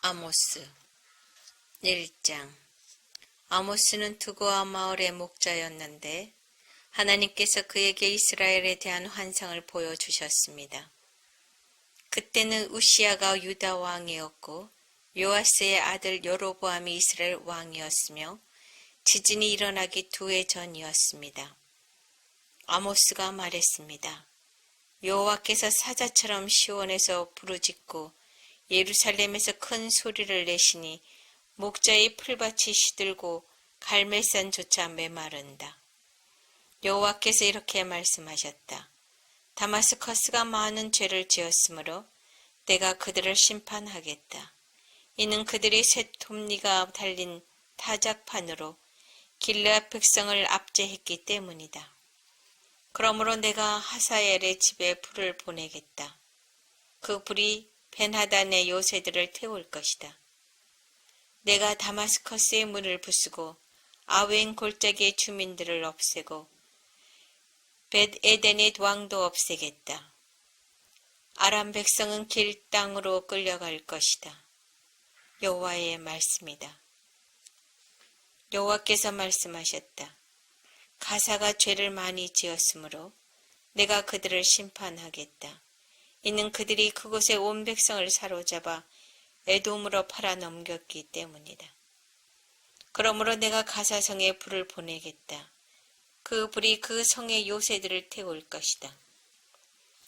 아모스 1장. 아모스는 두고아 마을의 목자였는데 하나님께서 그에게 이스라엘에 대한 환상을 보여주셨습니다. 그때는 우시야가 유다 왕이었고 요아스의 아들 여로보암이 이스라엘 왕이었으며 지진이 일어나기 2해 전이었습니다. 아모스가 말했습니다. 여호와께서 사자처럼 시온에서 부르짖고 예루살렘에서 큰 소리를 내시니 목자의 풀밭이 시들고 갈멜산조차 메마른다. 여호와께서 이렇게 말씀하셨다. 다마스커스가 많은 죄를 지었으므로 내가 그들을 심판하겠다. 이는 그들이 새 톱니가 달린 타작판으로 길르앗 백성을 압제했기 때문이다. 그러므로 내가 하사엘의 집에 불을 보내겠다. 그 불이 벤하단의 요새들을 태울 것이다. 내가 다마스커스의 문을 부수고 아웬 골짜기의 주민들을 없애고 벳에덴의 왕도 없애겠다. 아람 백성은 길 땅으로 끌려갈 것이다. 여호와의 말씀이다. 여호와께서 말씀하셨다. 가사가 죄를 많이 지었으므로 내가 그들을 심판하겠다. 이는 그들이 그곳에 온 백성을 사로잡아 에돔으로 팔아 넘겼기 때문이다. 그러므로 내가 가사성에 불을 보내겠다. 그 불이 그 성의 요새들을 태울 것이다.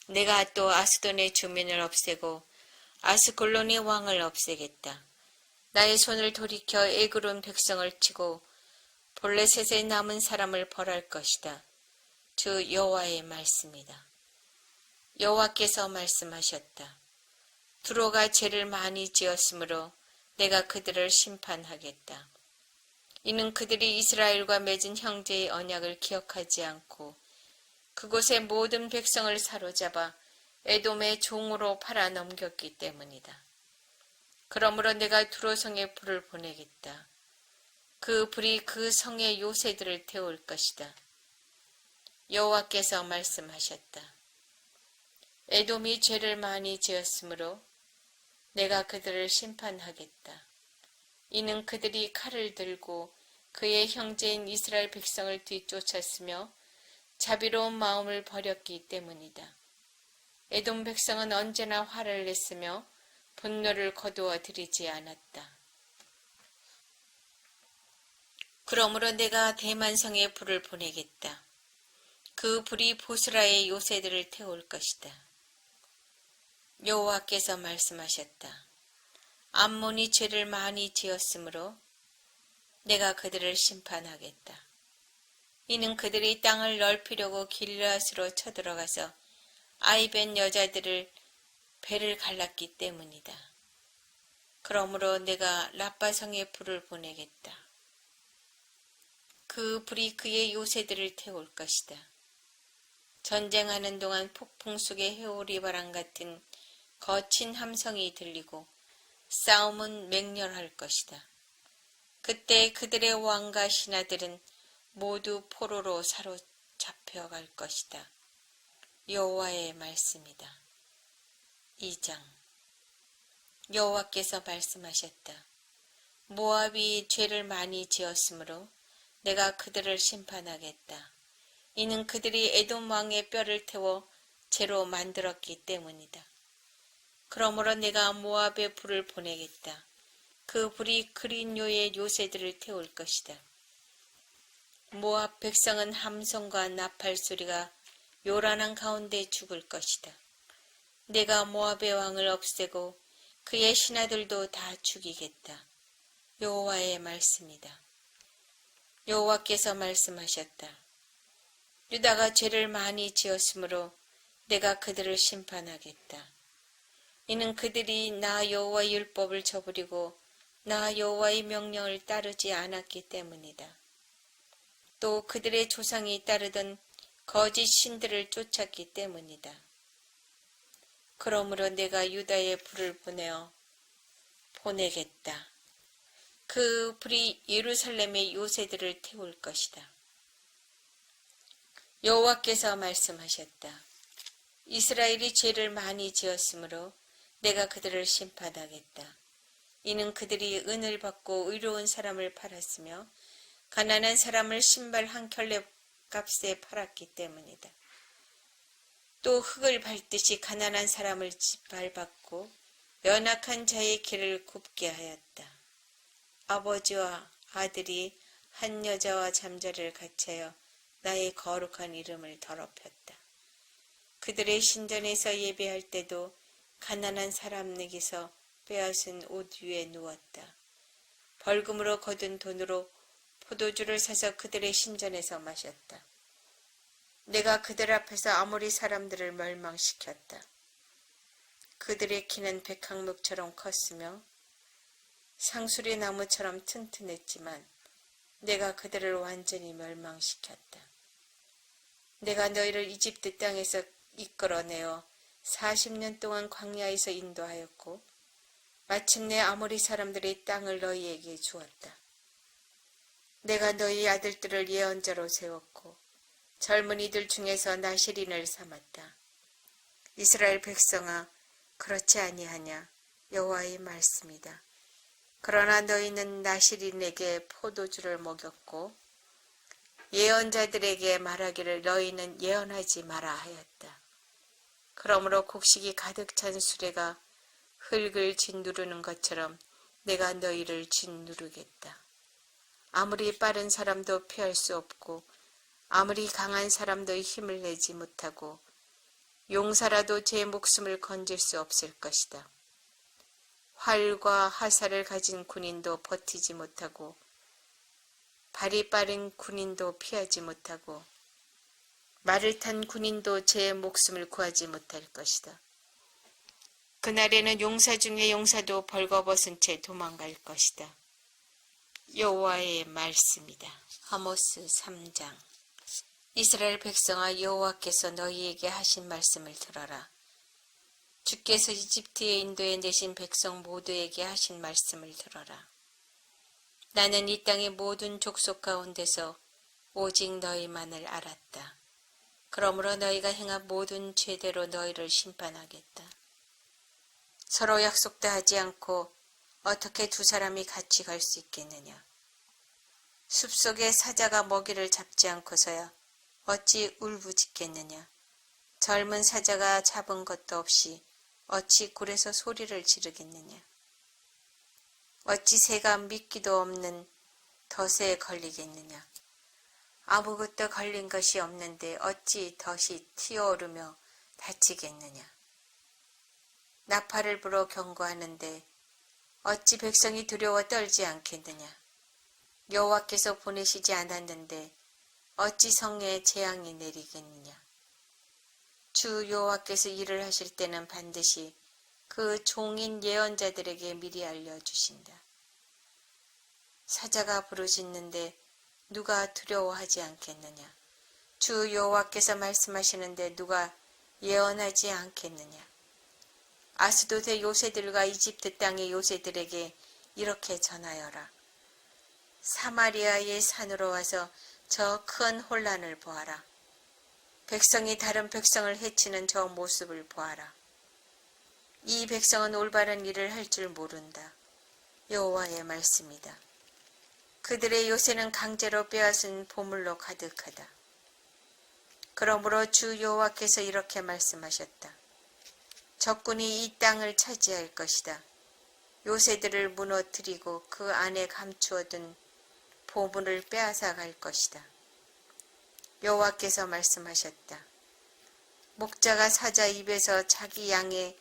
내가 또 아스돈의 주민을 없애고 아스골론의 왕을 없애겠다. 나의 손을 돌이켜 에그론 백성을 치고 볼레셋에 남은 사람을 벌할 것이다. 주 여호와의 말씀이다. 여호와께서 말씀하셨다. 두로가 죄를 많이 지었으므로 내가 그들을 심판하겠다. 이는 그들이 이스라엘과 맺은 형제의 언약을 기억하지 않고 그곳의 모든 백성을 사로잡아 에돔의 종으로 팔아 넘겼기 때문이다. 그러므로 내가 두로 성에 불을 보내겠다. 그 불이 그 성의 요새들을 태울 것이다. 여호와께서 말씀하셨다. 에돔이 죄를 많이 지었으므로 내가 그들을 심판하겠다. 이는 그들이 칼을 들고 그의 형제인 이스라엘 백성을 뒤쫓았으며 자비로운 마음을 버렸기 때문이다. 에돔 백성은 언제나 화를 냈으며 분노를 거두어 들이지 않았다. 그러므로 내가 대만성에 불을 보내겠다. 그 불이 보스라의 요새들을 태울 것이다. 여호와께서 말씀하셨다. 암몬이 죄를 많이 지었으므로 내가 그들을 심판하겠다. 이는 그들이 땅을 넓히려고 길르앗으로 쳐들어가서 아이벤 여자들을 배를 갈랐기 때문이다. 그러므로 내가 라빠성에 불을 보내겠다. 그 불이 그의 요새들을 태울 것이다. 전쟁하는 동안 폭풍 속의 회오리 바람 같은 거친 함성이 들리고 싸움은 맹렬할 것이다. 그때 그들의 왕과 신하들은 모두 포로로 사로잡혀갈 것이다. 여호와의 말씀이다. 2장. 여호와께서 말씀하셨다. 모압이 죄를 많이 지었으므로 내가 그들을 심판하겠다. 이는 그들이 에돔 왕의 뼈를 태워 재로 만들었기 때문이다. 그러므로 내가 모압에 불을 보내겠다. 그 불이 그린요의 요새들을 태울 것이다. 모압 백성은 함성과 나팔 소리가 요란한 가운데 죽을 것이다. 내가 모압의 왕을 없애고 그의 신하들도 다 죽이겠다. 여호와의 말씀이다. 여호와께서 말씀하셨다. 유다가 죄를 많이 지었으므로 내가 그들을 심판하겠다. 이는 그들이 나 여호와의 율법을 저버리고 나 여호와의 명령을 따르지 않았기 때문이다. 또 그들의 조상이 따르던 거짓 신들을 쫓았기 때문이다. 그러므로 내가 유다의 불을 보내겠다. 그 불이 예루살렘의 요새들을 태울 것이다. 여호와께서 말씀하셨다. 이스라엘이 죄를 많이 지었으므로 내가 그들을 심판하겠다. 이는 그들이 은을 받고 의로운 사람을 팔았으며 가난한 사람을 신발 한 켤레 값에 팔았기 때문이다. 또 흙을 밟듯이 가난한 사람을 밟았고 연약한 자의 길을 굽게 하였다. 아버지와 아들이 한 여자와 잠자리를 같이하여 나의 거룩한 이름을 더럽혔다. 그들의 신전에서 예배할 때도 가난한 사람에게서 빼앗은 옷 위에 누웠다. 벌금으로 거둔 돈으로 포도주를 사서 그들의 신전에서 마셨다. 내가 그들 앞에서 아모리 사람들을 멸망시켰다. 그들의 키는 백항목처럼 컸으며 상수리 나무처럼 튼튼했지만 내가 그들을 완전히 멸망시켰다. 내가 너희를 이집트 땅에서 이끌어내어 40년 동안 광야에서 인도하였고 마침내 아모리 사람들의 땅을 너희에게 주었다. 내가 너희 아들들을 예언자로 세웠고 젊은이들 중에서 나시린을 삼았다. 이스라엘 백성아, 그렇지 아니하냐? 여호와의 말씀이다. 그러나 너희는 나시린에게 포도주를 먹였고 예언자들에게 말하기를 너희는 예언하지 마라 하였다. 그러므로 곡식이 가득 찬 수레가 흙을 짓누르는 것처럼 내가 너희를 짓누르겠다. 아무리 빠른 사람도 피할 수 없고 아무리 강한 사람도 힘을 내지 못하고 용사라도 제 목숨을 건질 수 없을 것이다. 활과 화살을 가진 군인도 버티지 못하고 발이 빠른 군인도 피하지 못하고 말을 탄 군인도 제 목숨을 구하지 못할 것이다. 그날에는 용사 중에 용사도 벌거벗은 채 도망갈 것이다. 여호와의 말씀이다. 아모스 3장. 이스라엘 백성아, 여호와께서 너희에게 하신 말씀을 들어라. 주께서 이집트의 인도에 내신 백성 모두에게 하신 말씀을 들어라. 나는 이 땅의 모든 족속 가운데서 오직 너희만을 알았다. 그러므로 너희가 행한 모든 죄대로 너희를 심판하겠다. 서로 약속도 하지 않고 어떻게 두 사람이 같이 갈 수 있겠느냐? 숲속에 사자가 먹이를 잡지 않고서야 어찌 울부짖겠느냐? 젊은 사자가 잡은 것도 없이 어찌 굴에서 소리를 지르겠느냐? 어찌 새가 미끼도 없는 덫에 걸리겠느냐? 아무것도 걸린 것이 없는데 어찌 덫이 튀어오르며 다치겠느냐? 나팔을 불어 경고하는데 어찌 백성이 두려워 떨지 않겠느냐? 여호와께서 보내시지 않았는데 어찌 성에 재앙이 내리겠느냐? 주 여호와께서 일을 하실 때는 반드시 그 종인 예언자들에게 미리 알려주신다. 사자가 부르짖는데 누가 두려워하지 않겠느냐? 주 여호와께서 말씀하시는데 누가 예언하지 않겠느냐? 아스돗의 요새들과 이집트 땅의 요새들에게 이렇게 전하여라. 사마리아의 산으로 와서 저 큰 혼란을 보아라. 백성이 다른 백성을 해치는 저 모습을 보아라. 이 백성은 올바른 일을 할 줄 모른다. 여호와의 말씀이다. 그들의 요새는 강제로 빼앗은 보물로 가득하다. 그러므로 주 여호와께서 이렇게 말씀하셨다. 적군이 이 땅을 차지할 것이다. 요새들을 무너뜨리고 그 안에 감추어둔 보물을 빼앗아 갈 것이다. 여호와께서 말씀하셨다. 목자가 사자 입에서 자기 양의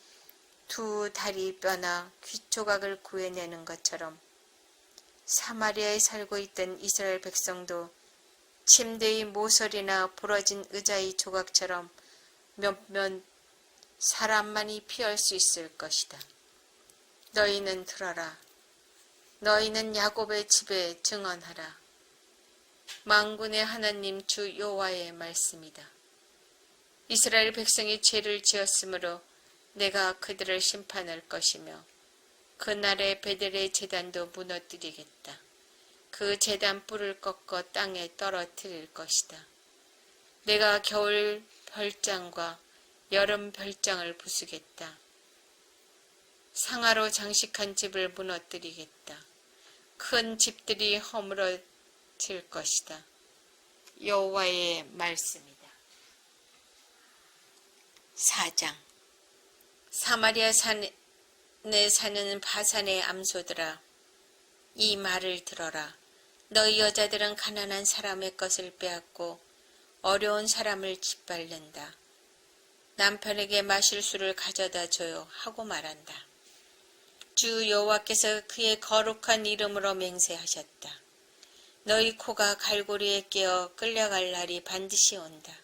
두 다리 뼈나 귀조각을 구해내는 것처럼 사마리아에 살고 있던 이스라엘 백성도 침대의 모서리나 부러진 의자의 조각처럼 몇몇 사람만이 피할 수 있을 것이다. 너희는 들어라. 너희는 야곱의 집에 증언하라. 만군의 하나님 주 여호와의 말씀이다. 이스라엘 백성이 죄를 지었으므로 내가 그들을 심판할 것이며 그날에 베델의 제단도 무너뜨리겠다. 그 제단 뿔을 꺾어 땅에 떨어뜨릴 것이다. 내가 겨울 별장과 여름 별장을 부수겠다. 상아로 장식한 집을 무너뜨리겠다. 큰 집들이 허물어질 것이다. 여호와의 말씀이다. 4장. 사마리아 산에 사는 바산의 암소들아, 이 말을 들어라. 너희 여자들은 가난한 사람의 것을 빼앗고 어려운 사람을 짓밟는다. 남편에게 마실 수를 가져다 줘요 하고 말한다. 주 여호와께서 그의 거룩한 이름으로 맹세하셨다. 너희 코가 갈고리에 끼어 끌려갈 날이 반드시 온다.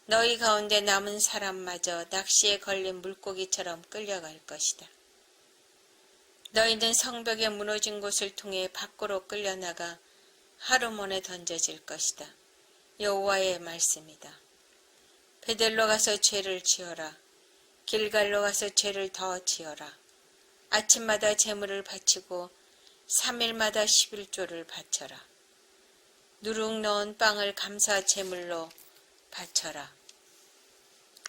너희 가운데 남은 사람마저 낚시에 걸린 물고기처럼 끌려갈 것이다. 너희는 성벽에 무너진 곳을 통해 밖으로 끌려나가 하루몬에 던져질 것이다. 여호와의 말씀이다. 베델로 가서 죄를 지어라. 길갈로 가서 죄를 더 지어라. 아침마다 제물을 바치고 3일마다 11조를 바쳐라. 누룩 넣은 빵을 감사 제물로 바쳐라.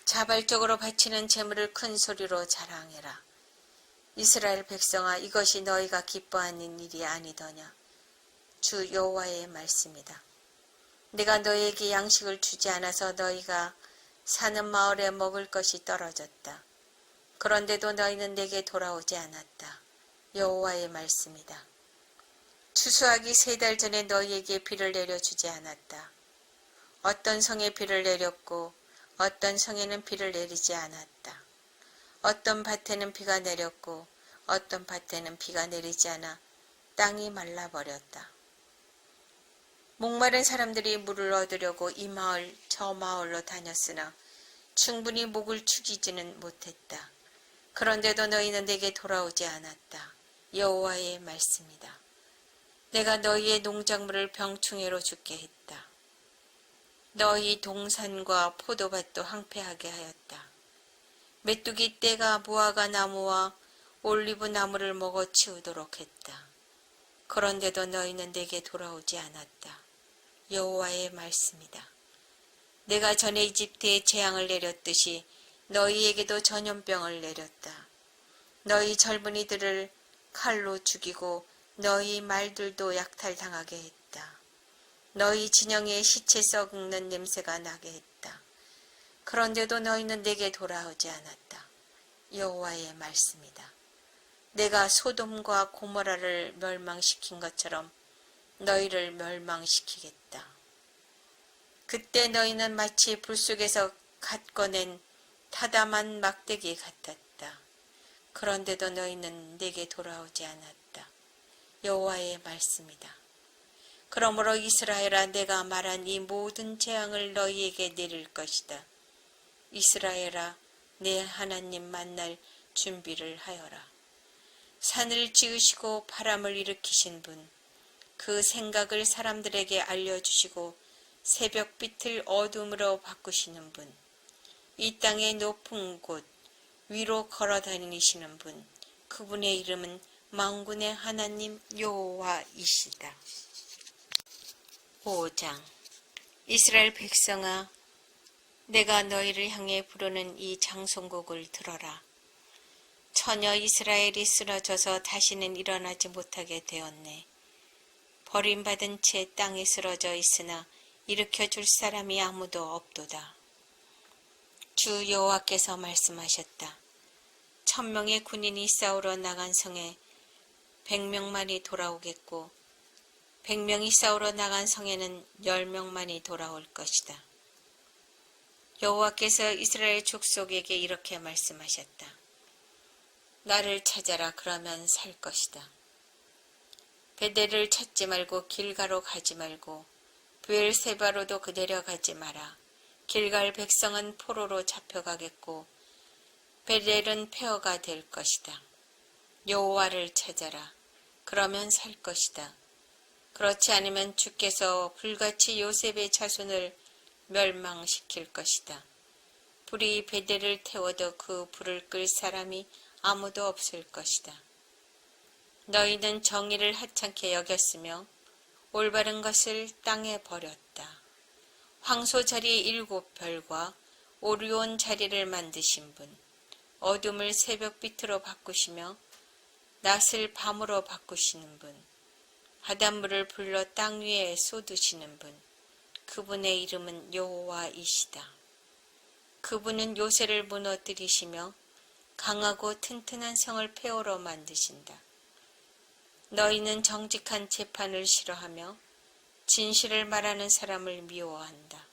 자발적으로 바치는 제물을 큰 소리로 자랑해라. 이스라엘 백성아, 이것이 너희가 기뻐하는 일이 아니더냐. 주 여호와의 말씀이다. 내가 너희에게 양식을 주지 않아서 너희가 사는 마을에 먹을 것이 떨어졌다. 그런데도 너희는 내게 돌아오지 않았다. 여호와의 말씀이다. 추수하기 3달 전에 너희에게 비를 내려주지 않았다. 어떤 성에 비를 내렸고 어떤 성에는 비를 내리지 않았다. 어떤 밭에는 비가 내렸고 어떤 밭에는 비가 내리지 않아 땅이 말라버렸다. 목마른 사람들이 물을 얻으려고 이 마을 저 마을로 다녔으나 충분히 목을 축이지는 못했다. 그런데도 너희는 내게 돌아오지 않았다. 여호와의 말씀이다. 내가 너희의 농작물을 병충해로 죽게 했다. 너희 동산과 포도밭도 황폐하게 하였다. 메뚜기 떼가 무화과 나무와 올리브 나무를 먹어 치우도록 했다. 그런데도 너희는 내게 돌아오지 않았다. 여호와의 말씀이다. 내가 전에 이집트에 재앙을 내렸듯이 너희에게도 전염병을 내렸다. 너희 젊은이들을 칼로 죽이고 너희 말들도 약탈당하게 했다. 너희 진영에 시체 썩는 냄새가 나게 했다. 그런데도 너희는 내게 돌아오지 않았다. 여호와의 말씀이다. 내가 소돔과 고모라를 멸망시킨 것처럼 너희를 멸망시키겠다. 그때 너희는 마치 불 속에서 갓 꺼낸 타담한 막대기 같았다. 그런데도 너희는 내게 돌아오지 않았다. 여호와의 말씀이다. 그러므로 이스라엘아, 내가 말한 이 모든 재앙을 너희에게 내릴 것이다. 이스라엘아, 내 하나님 만날 준비를 하여라. 산을 지으시고 바람을 일으키신 분, 그 생각을 사람들에게 알려주시고 새벽빛을 어둠으로 바꾸시는 분, 이 땅의 높은 곳 위로 걸어다니시는 분, 그분의 이름은 만군의 하나님 여호와이시다. 5장. 이스라엘 백성아, 내가 너희를 향해 부르는 이 장송곡을 들어라. 처녀 이스라엘이 쓰러져서 다시는 일어나지 못하게 되었네. 버림받은 채 땅에 쓰러져 있으나 일으켜줄 사람이 아무도 없도다. 주 여호와께서 말씀하셨다. 1000명의 군인이 싸우러 나간 성에 100명만이 돌아오겠고 100명이 싸우러 나간 성에는 10명만이 돌아올 것이다. 여호와께서 이스라엘 족속에게 이렇게 말씀하셨다. 나를 찾아라, 그러면 살 것이다. 베델을 찾지 말고 길가로 가지 말고 브엘세바로도 내려가지 마라. 길갈 백성은 포로로 잡혀가겠고 베델은 폐허가 될 것이다. 여호와를 찾아라. 그러면 살 것이다. 그렇지 않으면 주께서 불같이 요셉의 자손을 멸망시킬 것이다. 불이 베델을 태워도 그 불을 끌 사람이 아무도 없을 것이다. 너희는 정의를 하찮게 여겼으며 올바른 것을 땅에 버렸다. 황소 자리 7별과 오리온 자리를 만드신 분, 어둠을 새벽빛으로 바꾸시며 낮을 밤으로 바꾸시는 분, 바닷물을 불러 땅 위에 쏟으시는 분, 그분의 이름은 여호와이시다. 그분은 요새를 무너뜨리시며 강하고 튼튼한 성을 폐허로 만드신다. 너희는 정직한 재판을 싫어하며 진실을 말하는 사람을 미워한다.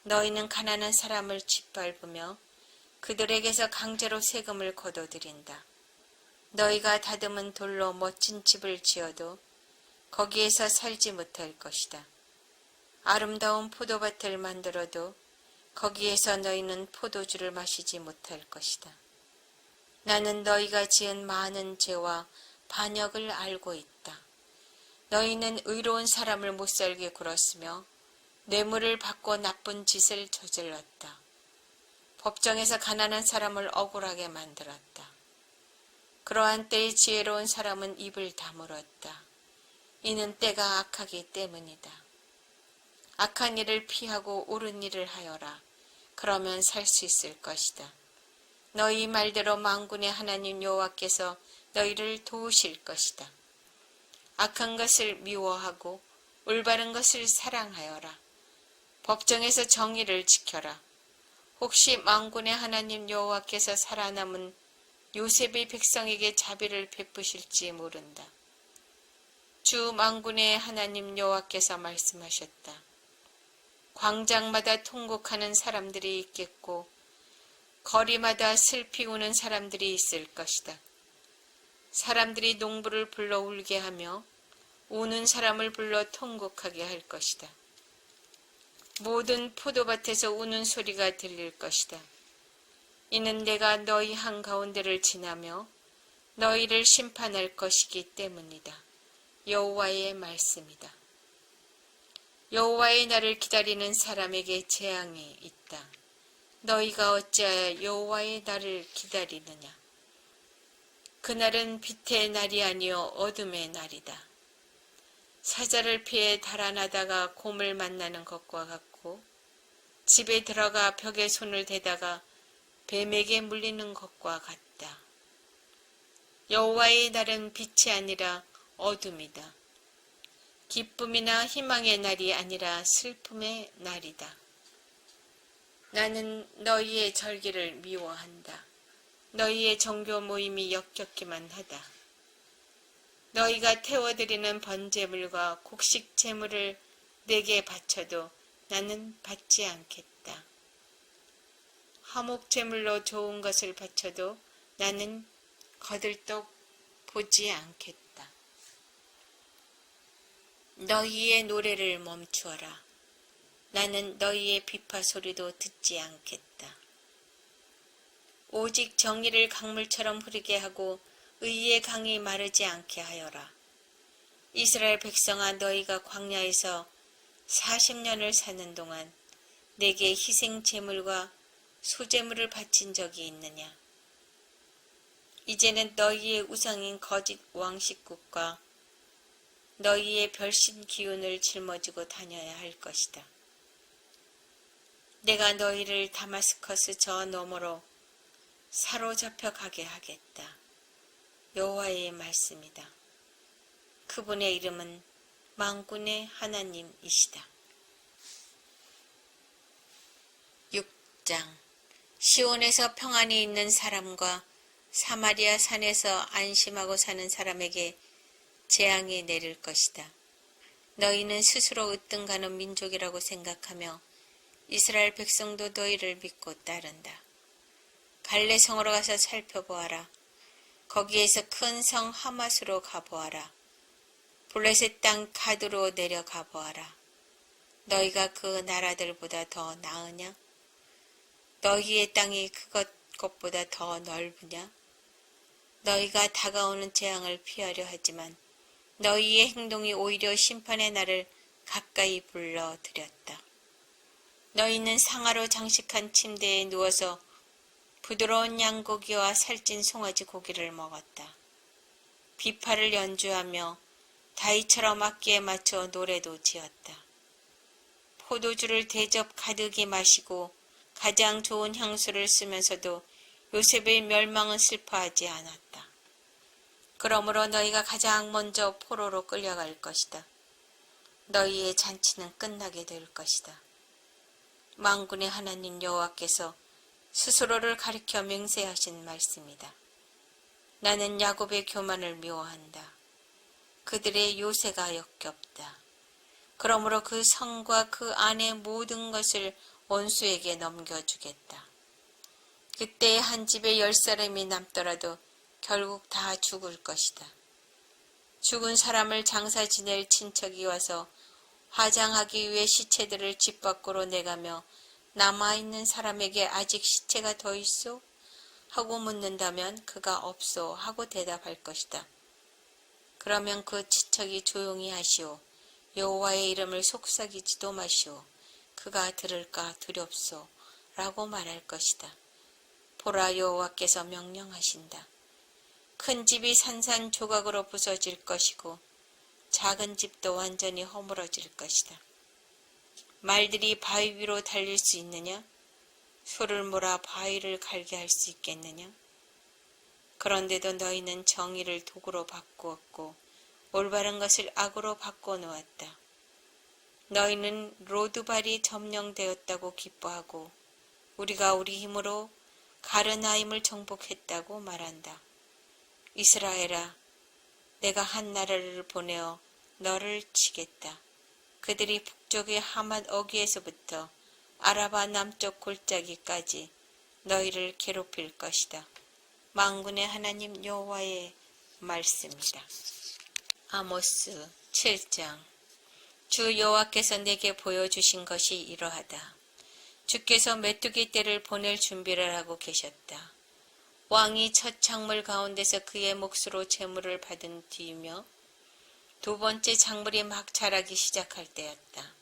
너희는 가난한 사람을 짓밟으며 그들에게서 강제로 세금을 거둬들인다. 너희가 다듬은 돌로 멋진 집을 지어도 거기에서 살지 못할 것이다. 아름다운 포도밭을 만들어도 거기에서 너희는 포도주를 마시지 못할 것이다. 나는 너희가 지은 많은 죄와 반역을 알고 있다. 너희는 의로운 사람을 못살게 굴었으며 뇌물을 받고 나쁜 짓을 저질렀다. 법정에서 가난한 사람을 억울하게 만들었다. 그러한 때에 지혜로운 사람은 입을 다물었다. 이는 때가 악하기 때문이다. 악한 일을 피하고 옳은 일을 하여라. 그러면 살 수 있을 것이다. 너희 말대로 만군의 하나님 여호와께서 너희를 도우실 것이다. 악한 것을 미워하고 올바른 것을 사랑하여라. 법정에서 정의를 지켜라. 혹시 만군의 하나님 여호와께서 살아남은 요셉의 백성에게 자비를 베푸실지 모른다. 주 만군의 하나님 여호와께서 말씀하셨다. 광장마다 통곡하는 사람들이 있겠고 거리마다 슬피 우는 사람들이 있을 것이다. 사람들이 농부를 불러 울게 하며 우는 사람을 불러 통곡하게 할 것이다. 모든 포도밭에서 우는 소리가 들릴 것이다. 이는 내가 너희 한가운데를 지나며 너희를 심판할 것이기 때문이다. 여호와의 말씀이다. 여호와의 날을 기다리는 사람에게 재앙이 있다. 너희가 어찌하여 여호와의 날을 기다리느냐? 그날은 빛의 날이 아니요 어둠의 날이다. 사자를 피해 달아나다가 곰을 만나는 것과 같고 집에 들어가 벽에 손을 대다가 뱀에게 물리는 것과 같다. 여호와의 날은 빛이 아니라 어둠이다. 기쁨이나 희망의 날이 아니라 슬픔의 날이다. 나는 너희의 절기를 미워한다. 너희의 종교 모임이 역겹기만 하다. 너희가 태워드리는 번제물과 곡식 제물을 내게 바쳐도 나는 받지 않겠다. 화목 제물로 좋은 것을 바쳐도 나는 거들떠 보지 않겠다. 너희의 노래를 멈추어라. 나는 너희의 비파 소리도 듣지 않겠다. 오직 정의를 강물처럼 흐르게 하고 의의 강이 마르지 않게 하여라. 이스라엘 백성아, 너희가 광야에서 40년을 사는 동안 내게 희생 제물과 소제물을 바친 적이 있느냐? 이제는 너희의 우상인 거짓 왕식국과 너희의 별신 기운을 짊어지고 다녀야 할 것이다. 내가 너희를 다마스커스 저 너머로 사로잡혀 가게 하겠다. 여호와의 말씀이다. 그분의 이름은 만군의 하나님이시다. 6장. 시온에서 평안히 있는 사람과 사마리아 산에서 안심하고 사는 사람에게 재앙이 내릴 것이다. 너희는 스스로 으뜸가는 민족이라고 생각하며 이스라엘 백성도 너희를 믿고 따른다. 갈레성으로 가서 살펴보아라. 거기에서 큰 성 하맛으로 가보아라. 블레셋 땅 가드로 내려가 보아라. 너희가 그 나라들보다 더 나으냐? 너희의 땅이 그것보다 더 넓으냐? 너희가 다가오는 재앙을 피하려 하지만 너희의 행동이 오히려 심판의 날을 가까이 불러들였다. 너희는 상아로 장식한 침대에 누워서 부드러운 양고기와 살찐 송아지 고기를 먹었다. 비파를 연주하며 다이처럼 악기에 맞춰 노래도 지었다. 포도주를 대접 가득히 마시고 가장 좋은 향수를 쓰면서도 요셉의 멸망은 슬퍼하지 않았다. 그러므로 너희가 가장 먼저 포로로 끌려갈 것이다. 너희의 잔치는 끝나게 될 것이다. 만군의 하나님 여호와께서 스스로를 가리켜 맹세하신 말씀이다. 나는 야곱의 교만을 미워한다. 그들의 요새가 역겹다. 그러므로 그 성과 그 안의 모든 것을 원수에게 넘겨주겠다. 그때 한 집에 10사람이 남더라도 결국 다 죽을 것이다. 죽은 사람을 장사 지낼 친척이 와서 화장하기 위해 시체들을 집 밖으로 내가며 남아있는 사람에게 아직 시체가 더 있소? 하고 묻는다면 그가 없소 하고 대답할 것이다. 그러면 그 친척이 조용히 하시오. 여호와의 이름을 속삭이지도 마시오. 그가 들을까 두렵소 라고 말할 것이다. 보라, 여호와께서 명령하신다. 큰 집이 산산조각으로 부서질 것이고 작은 집도 완전히 허물어질 것이다. 말들이 바위 위로 달릴 수 있느냐? 소를 몰아 바위를 갈게 할 수 있겠느냐? 그런데도 너희는 정의를 도구로 바꾸었고 올바른 것을 악으로 바꿔놓았다. 너희는 로드발이 점령되었다고 기뻐하고 우리가 우리 힘으로 가르나임을 정복했다고 말한다. 이스라엘아, 내가 한 나라를 보내어 너를 치겠다. 그들이 북쪽의 하맛 어귀에서부터 아라바 남쪽 골짜기까지 너희를 괴롭힐 것이다. 만군의 하나님 여호와의 말씀이다. 아모스 7장. 주 여호와께서 내게 보여주신 것이 이러하다. 주께서 메뚜기 떼를 보낼 준비를 하고 계셨다. 왕이 첫 작물 가운데서 그의 몫으로 재물을 받은 뒤이며 두 번째 작물이 막 자라기 시작할 때였다.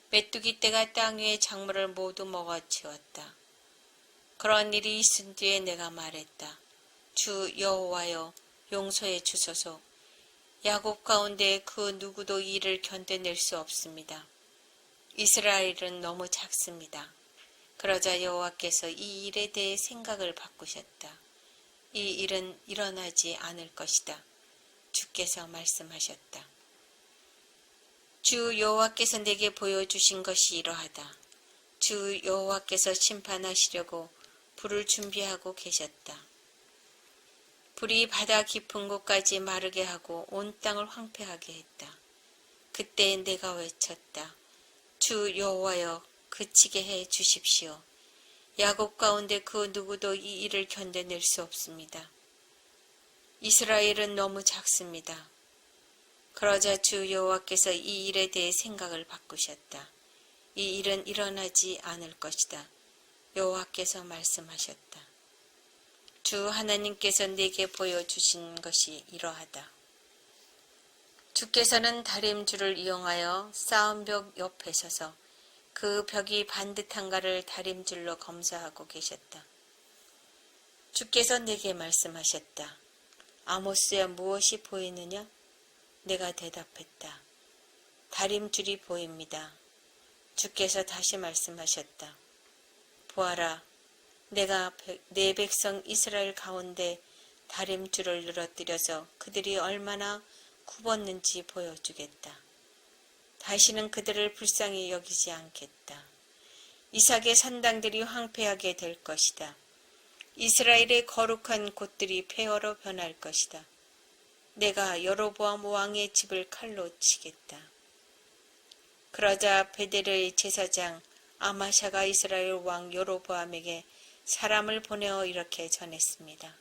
메뚜기 떼가 땅 위의 작물을 모두 먹어치웠다. 그런 일이 있은 뒤에 내가 말했다. 주 여호와여, 용서해 주소서. 야곱 가운데 그 누구도 이를 견뎌낼 수 없습니다. 이스라엘은 너무 작습니다. 그러자 여호와께서 이 일에 대해 생각을 바꾸셨다. 이 일은 일어나지 않을 것이다. 주께서 말씀하셨다. 주 여호와께서 내게 보여주신 것이 이러하다. 주 여호와께서 심판하시려고 불을 준비하고 계셨다. 불이 바다 깊은 곳까지 마르게 하고 온 땅을 황폐하게 했다. 그때 내가 외쳤다. 주 여호와여, 그치게 해 주십시오. 야곱 가운데 그 누구도 이 일을 견뎌낼 수 없습니다. 이스라엘은 너무 작습니다. 그러자 주 여호와께서 이 일에 대해 생각을 바꾸셨다. 이 일은 일어나지 않을 것이다. 여호와께서 말씀하셨다. 주 하나님께서 내게 보여주신 것이 이러하다. 주께서는 다림줄을 이용하여 쌓은 벽 옆에 서서 그 벽이 반듯한가를 다림줄로 검사하고 계셨다. 주께서 내게 말씀하셨다. 아모스야, 무엇이 보이느냐? 내가 대답했다. 다림줄이 보입니다. 주께서 다시 말씀하셨다. 보아라, 내가 내 백성 이스라엘 가운데 다림줄을 늘어뜨려서 그들이 얼마나 굽었는지 보여주겠다. 다시는 그들을 불쌍히 여기지 않겠다. 이삭의 산당들이 황폐하게 될 것이다. 이스라엘의 거룩한 곳들이 폐허로 변할 것이다. 내가 여로보암 왕의 집을 칼로 치겠다. 그러자 베델의 제사장 아마샤가 이스라엘 왕 여로보암에게 사람을 보내어 이렇게 전했습니다.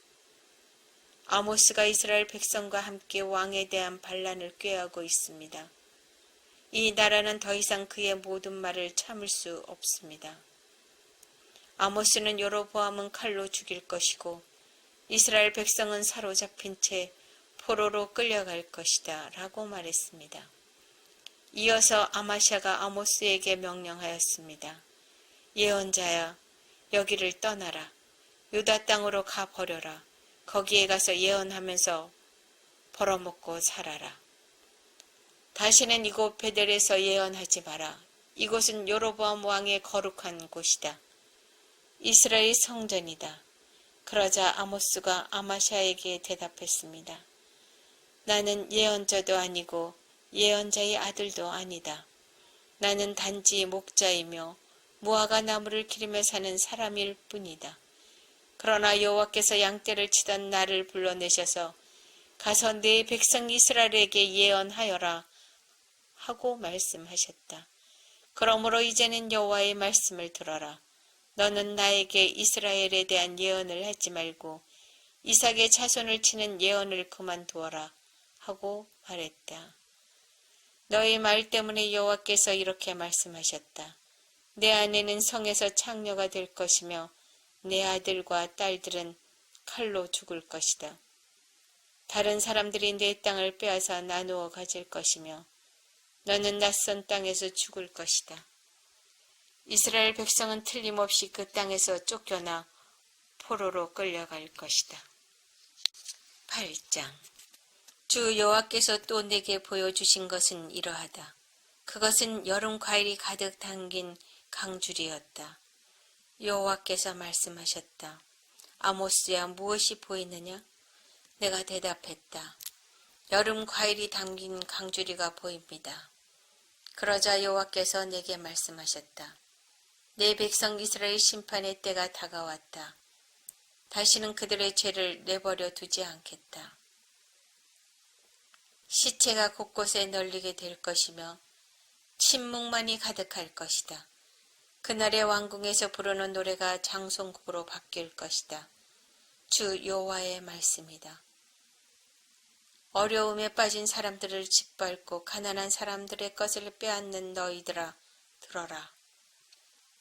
아모스가 이스라엘 백성과 함께 왕에 대한 반란을 꾀하고 있습니다. 이 나라는 더 이상 그의 모든 말을 참을 수 없습니다. 아모스는 여로보암은 칼로 죽일 것이고 이스라엘 백성은 사로잡힌 채 포로로 끌려갈 것이다 라고 말했습니다. 이어서 아마샤가 아모스에게 명령하였습니다. 예언자야, 여기를 떠나라. 유다 땅으로 가 버려라. 거기에 가서 예언하면서 벌어먹고 살아라. 다시는 이곳 베델에서 예언하지 마라. 이곳은 여로보암 왕의 거룩한 곳이다. 이스라엘 성전이다. 그러자 아모스가 아마샤에게 대답했습니다. 나는 예언자도 아니고 예언자의 아들도 아니다. 나는 단지 목자이며 무화과 나무를 기르며 사는 사람일 뿐이다. 그러나 여호와께서 양떼를 치던 나를 불러내셔서 가서 내 백성 이스라엘에게 예언하여라 하고 말씀하셨다. 그러므로 이제는 여호와의 말씀을 들어라. 너는 나에게 이스라엘에 대한 예언을 하지 말고 이삭의 자손을 치는 예언을 그만두어라 하고 말했다. 너의 말 때문에 여호와께서 이렇게 말씀하셨다. 내 아내는 성에서 창녀가 될 것이며 내 아들과 딸들은 칼로 죽을 것이다. 다른 사람들이 내 땅을 빼앗아 나누어 가질 것이며 너는 낯선 땅에서 죽을 것이다. 이스라엘 백성은 틀림없이 그 땅에서 쫓겨나 포로로 끌려갈 것이다. 8장. 주 여호와께서 또 내게 보여주신 것은 이러하다. 그것은 여름 과일이 가득 담긴 강줄이었다. 여호와께서 말씀하셨다. 아모스야, 무엇이 보이느냐? 내가 대답했다. 여름 과일이 담긴 강줄이가 보입니다. 그러자 여호와께서 내게 말씀하셨다. 내 백성 이스라엘 심판의 때가 다가왔다. 다시는 그들의 죄를 내버려 두지 않겠다. 시체가 곳곳에 널리게 될 것이며 침묵만이 가득할 것이다. 그날의 왕궁에서 부르는 노래가 장송곡으로 바뀔 것이다. 주 여호와의 말씀이다. 어려움에 빠진 사람들을 짓밟고 가난한 사람들의 것을 빼앗는 너희들아, 들어라.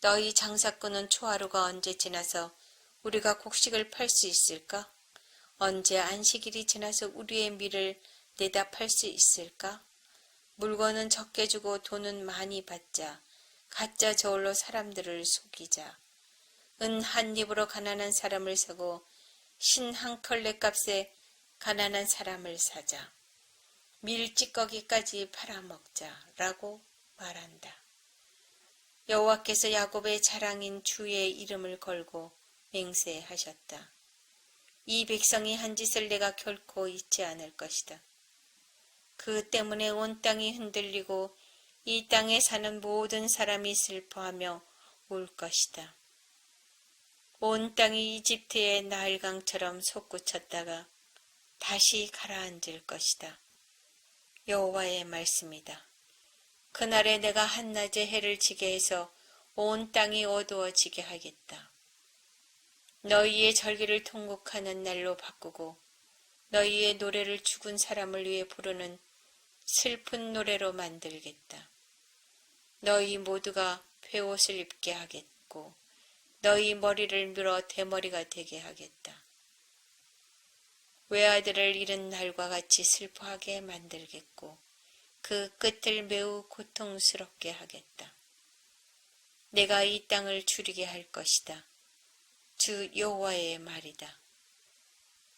너희 장사꾼은 초하루가 언제 지나서 우리가 곡식을 팔 수 있을까? 언제 안식일이 지나서 우리의 밀을 내다 팔 수 있을까? 물건은 적게 주고 돈은 많이 받자. 가짜 저울로 사람들을 속이자. 은 한 입으로 가난한 사람을 사고 신 한 켤레 값에 가난한 사람을 사자. 밀 찌꺼기까지 팔아먹자 라고 말한다. 여호와께서 야곱의 자랑인 주의 이름을 걸고 맹세하셨다. 이 백성이 한 짓을 내가 결코 잊지 않을 것이다. 그 때문에 온 땅이 흔들리고 이 땅에 사는 모든 사람이 슬퍼하며 울 것이다. 온 땅이 이집트의 나일강처럼 솟구쳤다가 다시 가라앉을 것이다. 여호와의 말씀이다. 그날에 내가 한낮에 해를 지게 해서 온 땅이 어두워지게 하겠다. 너희의 절기를 통곡하는 날로 바꾸고 너희의 노래를 죽은 사람을 위해 부르는 슬픈 노래로 만들겠다. 너희 모두가 베옷을 입게 하겠고 너희 머리를 밀어 대머리가 되게 하겠다. 외아들을 잃은 날과 같이 슬퍼하게 만들겠고 그 끝을 매우 고통스럽게 하겠다. 내가 이 땅을 줄이게 할 것이다. 주 여호와의 말이다.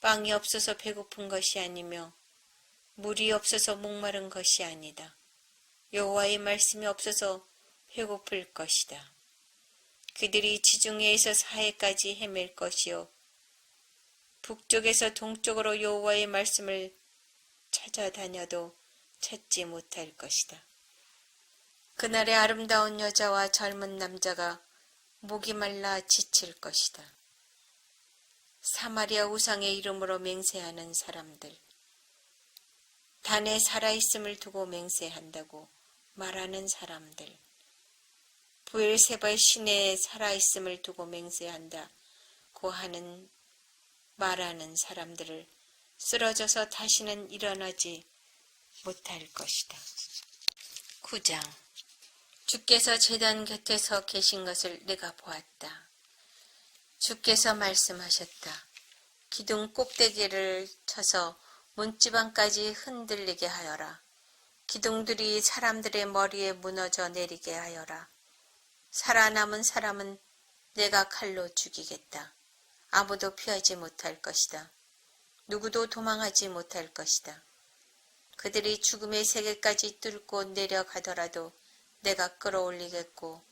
빵이 없어서 배고픈 것이 아니며 물이 없어서 목마른 것이 아니다. 여호와의 말씀이 없어서 배고플 것이다. 그들이 지중해에서 사해까지 헤맬 것이요 북쪽에서 동쪽으로 여호와의 말씀을 찾아다녀도 찾지 못할 것이다. 그날에 아름다운 여자와 젊은 남자가 목이 말라 지칠 것이다. 사마리아 우상의 이름으로 맹세하는 사람들, 단에 살아있음을 두고 맹세한다고 말하는 사람들, 부엘세바의 시내에 살아있음을 두고 맹세한다고 말하는 사람들을 쓰러져서 다시는 일어나지 못할 것이다. 9장. 주께서 제단 곁에 서 계신 것을 내가 보았다. 주께서 말씀하셨다. 기둥 꼭대기를 쳐서 문지방까지 흔들리게 하여라. 기둥들이 사람들의 머리에 무너져 내리게 하여라. 살아남은 사람은 내가 칼로 죽이겠다. 아무도 피하지 못할 것이다. 누구도 도망하지 못할 것이다. 그들이 죽음의 세계까지 뚫고 내려가더라도 내가 끌어올리겠고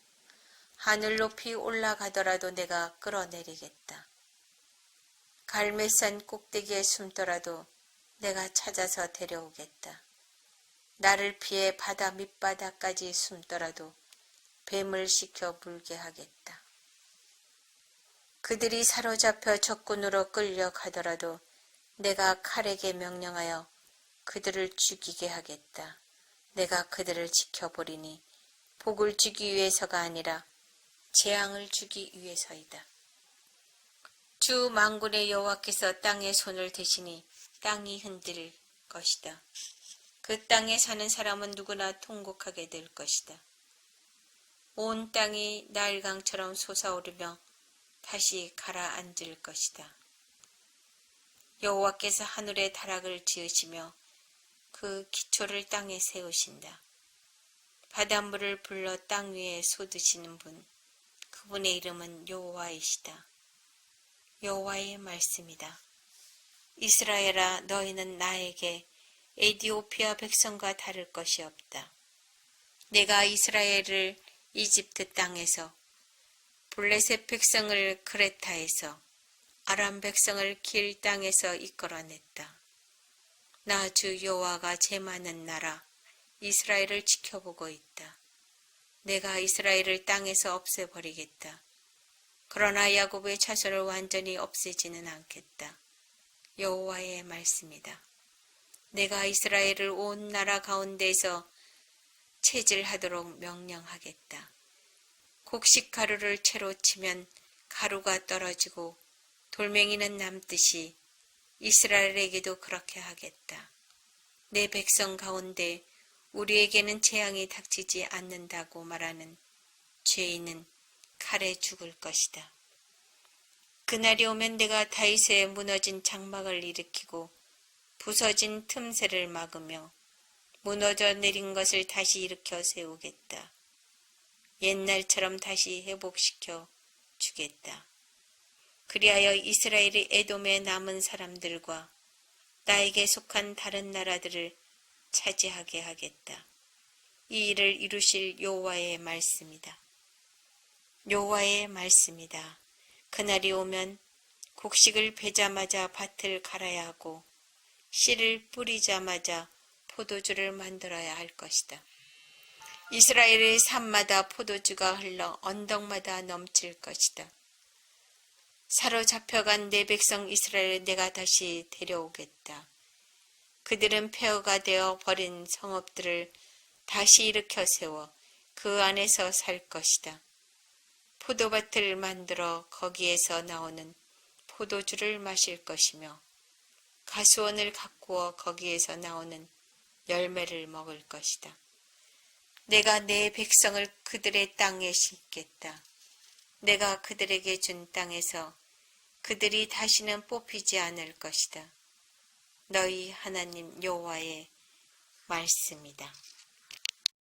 하늘 높이 올라가더라도 내가 끌어내리겠다. 갈매산 꼭대기에 숨더라도 내가 찾아서 데려오겠다. 나를 피해 바다 밑바닥까지 숨더라도 뱀을 시켜 물게 하겠다. 그들이 사로잡혀 적군으로 끌려가더라도 내가 칼에게 명령하여 그들을 죽이게 하겠다. 내가 그들을 지켜보리니 복을 주기 위해서가 아니라 재앙을 주기 위해서이다. 주 만군의 여호와께서 땅에 손을 대시니 땅이 흔들릴 것이다. 그 땅에 사는 사람은 누구나 통곡하게 될 것이다. 온 땅이 나일강처럼 솟아오르며 다시 가라앉을 것이다. 여호와께서 하늘에 다락을 지으시며 그 기초를 땅에 세우신다. 바닷물을 불러 땅 위에 쏟으시는 분, 그분의 이름은 여호와이시다. 여호와의 말씀이다. 이스라엘아, 너희는 나에게 에디오피아 백성과 다를 것이 없다. 내가 이스라엘을 이집트 땅에서, 블레셋 백성을 크레타에서, 아람 백성을 길 땅에서 이끌어냈다. 나 주 여호와가 제 많은 나라 이스라엘을 지켜보고 있다. 내가 이스라엘을 땅에서 없애버리겠다. 그러나 야곱의 자손을 완전히 없애지는 않겠다. 여호와의 말씀이다. 내가 이스라엘을 온 나라 가운데에서 체질하도록 명령하겠다. 곡식 가루를 채로 치면 가루가 떨어지고 돌멩이는 남듯이 이스라엘에게도 그렇게 하겠다. 내 백성 가운데 우리에게는 재앙이 닥치지 않는다고 말하는 죄인은 칼에 죽을 것이다. 그날이 오면 내가 다윗의 무너진 장막을 일으키고 부서진 틈새를 막으며 무너져 내린 것을 다시 일으켜 세우겠다. 옛날처럼 다시 회복시켜 주겠다. 그리하여 이스라엘이 에돔에 남은 사람들과 나에게 속한 다른 나라들을 차지하게 하겠다. 이 일을 이루실 여호와의 말씀이다. 여호와의 말씀이다. 그날이 오면 곡식을 베자마자 밭을 갈아야 하고 씨를 뿌리자마자 포도주를 만들어야 할 것이다. 이스라엘의 산마다 포도주가 흘러 언덕마다 넘칠 것이다. 사로잡혀간 내 백성 이스라엘을 내가 다시 데려오겠다. 그들은 폐허가 되어 버린 성읍들을 다시 일으켜 세워 그 안에서 살 것이다. 포도밭을 만들어 거기에서 나오는 포도주를 마실 것이며 가수원을 가꾸어 거기에서 나오는 열매를 먹을 것이다. 내가 내 백성을 그들의 땅에 심겠다. 내가 그들에게 준 땅에서 그들이 다시는 뽑히지 않을 것이다. 너희 하나님 여호와의 말씀이다.